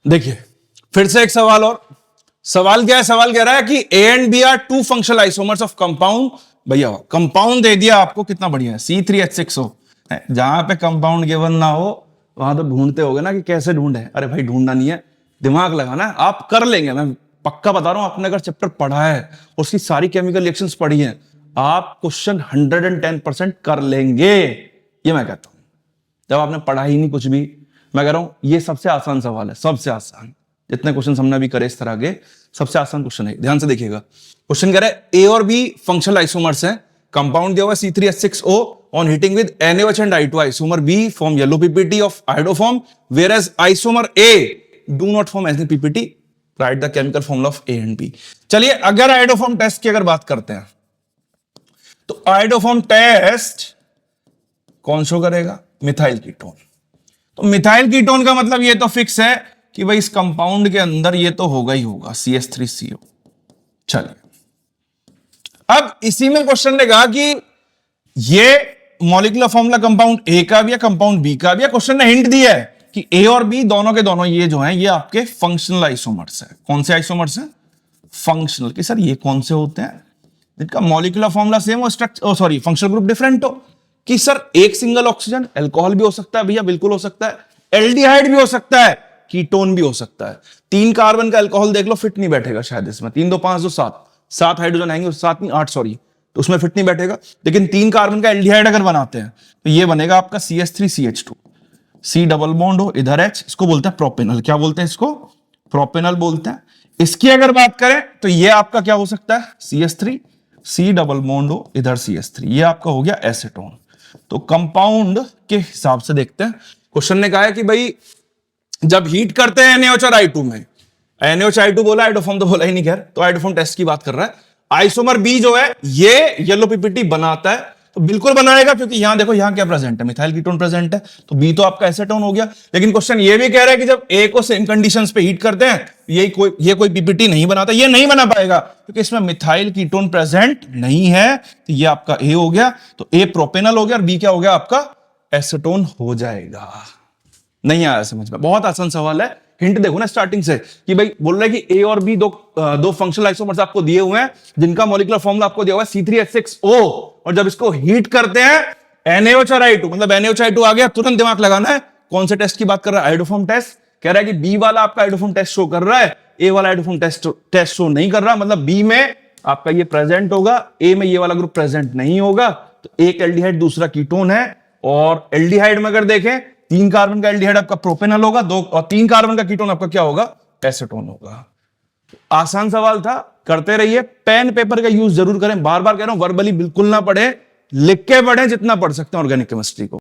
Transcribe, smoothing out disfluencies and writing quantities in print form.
देखिए फिर से एक सवाल और। सवाल क्या है? सवाल कह रहा है कि A and B are two functional isomers of compound. भैया कंपाउंड दे दिया आपको, कितना बढ़िया है, C3H6O। जहां पे कंपाउंड गिवन ना हो वहां तो ढूंढते होगे ना कि कैसे ढूंढे। अरे भाई ढूंढना नहीं है, दिमाग लगाना है, आप कर लेंगे। मैं पक्का बता रहा हूं, आपने अगर चैप्टर पढ़ा है और उसकी सारी केमिकल रिएक्शंस पढ़ी हैं, आप क्वेश्चन 110% कर लेंगे, ये मैं कहता हूं। जब आपने पढ़ा ही नहीं कुछ भी, मैं कह रहा हूं ये सबसे आसान सवाल है, सबसे आसान। जितने क्वेश्चन हमने अभी करे इस तरह के, सबसे आसान क्वेश्चन है। ध्यान से देखिएगा, क्वेश्चन कह रहा है ए और बी फंक्शनल आइसोमर्स हैं, कंपाउंड दिया हुआ C3H6O, on heating with NaOH and I2 isomer B form yellow PPT of iodoform, where as isomer A do not form as PPT, write the chemical formula of A and B। चलिए अगर iodoform test की अगर बात करते हैं तो iodoform test कौन show करेगा? Methyl ketone. तो मिथाइल कीटोन का मतलब ये तो फिक्स है कि भाई इस कंपाउंड के अंदर ये तो होगा ही होगा, CH3CO। चलिए अब इसी में क्वेश्चन ने कहा कि ये मॉलिक्यूलर फॉर्मूला कंपाउंड ए का भी है, कंपाउंड बी का भी है। क्वेश्चन ने हिंट दिया है कि ए और बी दोनों के दोनों ये जो हैं ये आपके फंक्शनल आइसोमर्स है। कौन से आइसोमर्स हैं? फंक्शनल। कि सर ये कौन से होते हैं जिनका मॉलिक्यूलर फॉर्मूला सेम हो, structure sorry functional group different हो? कि सर एक सिंगल ऑक्सीजन, अल्कोहल भी हो सकता है भैया, बिल्कुल हो सकता है, एल्डिहाइड भी हो सकता है, कीटोन भी हो सकता है। 3 कार्बन का अल्कोहल देख लो, फिट नहीं बैठेगा शायद इसमें। 3 2 5 2 7 हाइड्रोजन आएंगे, 7 नहीं 8 सॉरी, तो उसमें फिट नहीं बैठेगा। लेकिन 3 कार्बन का एल्डिहाइड अगर बनाते हैं तो ये बनेगा आपका CH3CH2, C डबल बॉन्ड हो इधर H, इसको बोलते हैं प्रोपेनल। क्या बोलते हैं इसको? प्रोपेनल बोलते हैं। इसकी अगर बात करें तो ये आपका क्या हो सकता है? CH3, C डबल बॉन्ड हो इधर CH3, ये आपका हो गया एसीटोन। तो कंपाउंड के हिसाब से देखते हैं। क्वेश्चन ने कहा है कि भाई जब हीट करते हैं NaOH और I2 में, NaOH I2 बोला, आइडोफॉर्म तो बोला ही नहीं, खैर तो आइडोफॉर्म टेस्ट की बात कर रहा है। आइसोमर बी जो है ये येलो PPT बनाता है, तो बिल्कुल बनाएगा, क्योंकि यहां देखो यहां क्या प्रेजेंट है, मिथाइल कीटोन प्रेजेंट है, तो बी तो आपका एसीटोन हो गया। लेकिन क्वेश्चन ये भी कह रहा है कि जब ए को सेम कंडीशंस पे हीट करते हैं ये कोई PPT नहीं बनाता, ये नहीं बना पाएगा क्योंकि इसमें मिथाइल कीटोन प्रेजेंट नहीं है। तो ये आपका ए हो गया, तो ए प्रोपेनल हो गया और बी क्या हो गया आपका? एसीटोन हो जाएगा। नहीं आया समझ में? बहुत आसान सवाल है। हिंट देखो ना स्टार्टिंग से कि भाई बोल रहा है कि ए और बी दो फंक्शनल आइसोमर्स आपको दिए हुए हैं जिनका मॉलिक्यूलर फॉर्मूला आपको दिया हुआ है C3H6O, और जब इसको हीट करते हैं NaOH और I2, मतलब NaOH I2 आ गया, तुरंत दिमाग लगाना है कौन से टेस्ट की बात कर रहा है? Iodoform test. कह रहा है कि बी वाला आपका आयोडोफॉर्म टेस्ट शो कर रहा है, ए वाला आयोडोफॉर्म टेस्ट शो नहीं कर रहा, मतलब बी में आपका ये प्रेजेंट होगा, ए में ये वाला ग्रुप प्रेजेंट नहीं होगा। तो एक एल्डिहाइड दूसरा कीटोन है, और एल्डिहाइड में अगर देखें 3 कार्बन का एल्डिहाइड आपका प्रोपेनल होगा, 2 और 3 कार्बन का कीटोन आपका क्या होगा? एसीटोन होगा। आसान सवाल था, करते रहिए। पेन पेपर का यूज जरूर करें, बार बार कह रहा हूं, वर्बली बिल्कुल ना पढ़े, लिख के पढ़ें जितना पढ़ सकते हैं ऑर्गेनिक केमिस्ट्री को।